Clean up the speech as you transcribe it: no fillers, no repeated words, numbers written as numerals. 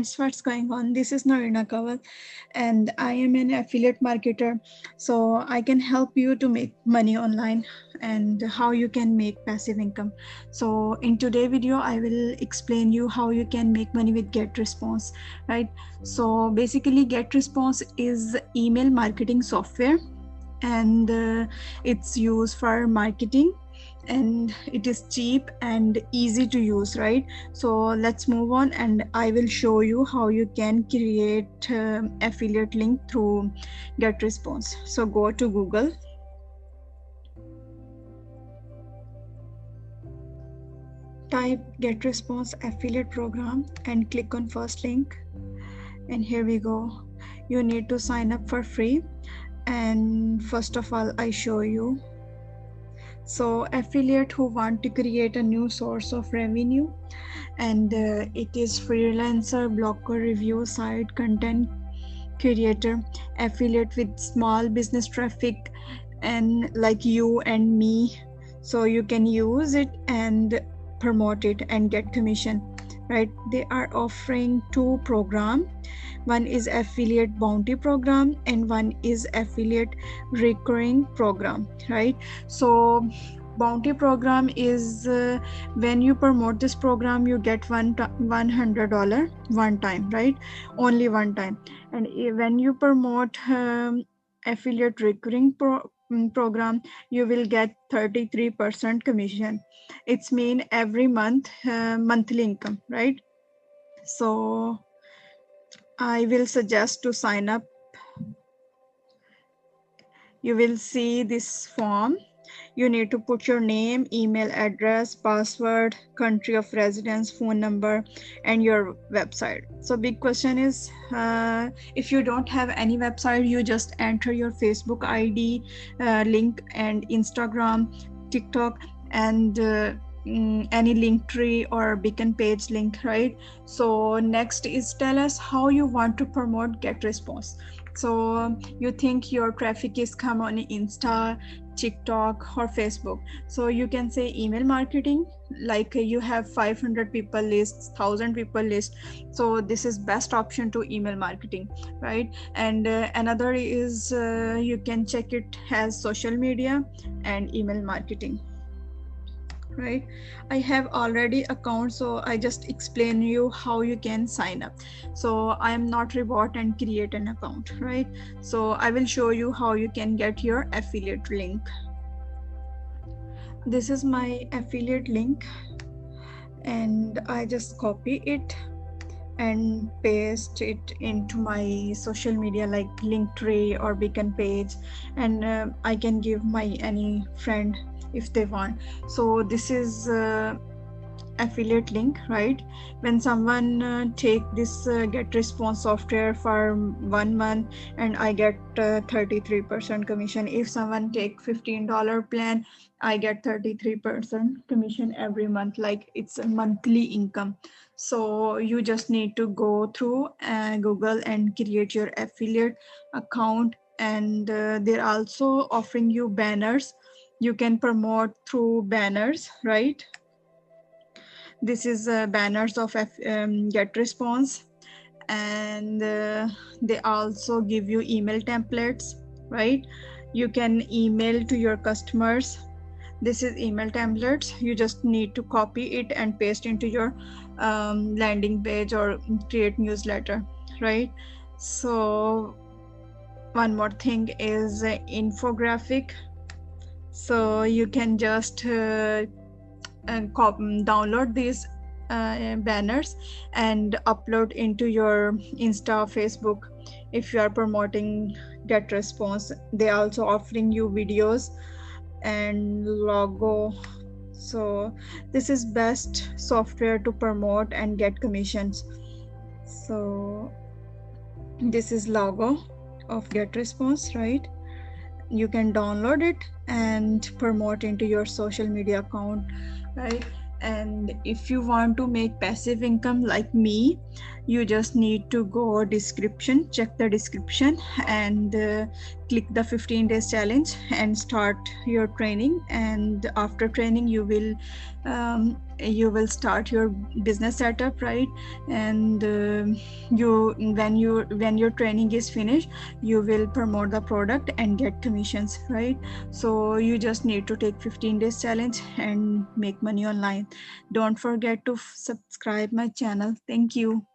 friends, what's going on? This is Narina Kawal and I am an affiliate marketer. So I can help you to make money online and how you can make passive income. So in today's video, I will explain you how you can make money with GetResponse, right? So basically GetResponse is email marketing software and it's used for marketing and it is cheap and easy to use, right? So let's move on and I will show you how you can create affiliate link through GetResponse. So go to Google, type GetResponse affiliate program and click on first link, and here we go. You need to sign up for free, and first of all I show you. So affiliate who want to create a new source of revenue, and it is freelancer, blogger, review site, content creator, affiliate with small business traffic and like you and me. So you can use it and promote it and get commission, right? They are offering two programs. One is affiliate bounty program and one is affiliate recurring program, right? So bounty program is when you promote this program you get $100 one time, right? Only one time. And when you promote affiliate recurring program, you will get 33% commission. It's mean every month, monthly income, right? So I will suggest to sign up. You will see this form. You need to put your name, email address, password, country of residence, phone number, and your website. So big question is, if you don't have any website, you just enter your Facebook ID, link, and Instagram, TikTok, and any link tree or beacon page link, right? So next is tell us how you want to promote GetResponse. So you think your traffic is come on Insta, TikTok, or Facebook. So you can say email marketing, like you have 500 people list, 1,000 people list. So this is best option to email marketing, right? And another is you can check it as social media and email marketing, right? I have already account, so I just explain you how you can sign up. So I am not robot and create an account, right? So I will show you how you can get your affiliate link. This is my affiliate link and I just copy it and paste it into my social media like Linktree or beacon page, and I can give my any friend if they want. So this is affiliate link, right? When someone take this GetResponse software for 1 month, and I get 33% commission. If someone take $15 plan, I get 33% commission every month, like it's a monthly income. So you just need to go through Google and create your affiliate account, and they're also offering you banners. You can promote through banners, right? This is banners of GetResponse, and they also give you email templates, right? You can email to your customers. This is email templates. You just need to copy it and paste into your landing page or create newsletter, right? So one more thing is infographic. So you can just download these banners and upload into your Insta, Facebook. If you are promoting GetResponse, they also offering you videos and logo. So this is best software to promote and get commissions. So this is logo of GetResponse, right? You can download it and promote into your social media account, right? And if you want to make passive income like me, you just need to go description, check the description, and click the 15 days challenge and start your training. And after training you will you will start your business setup, right? And when your training is finished, you will promote the product and get commissions, right? So you just need to take 15 days challenge and make money online. Don't forget to subscribe my channel. Thank you.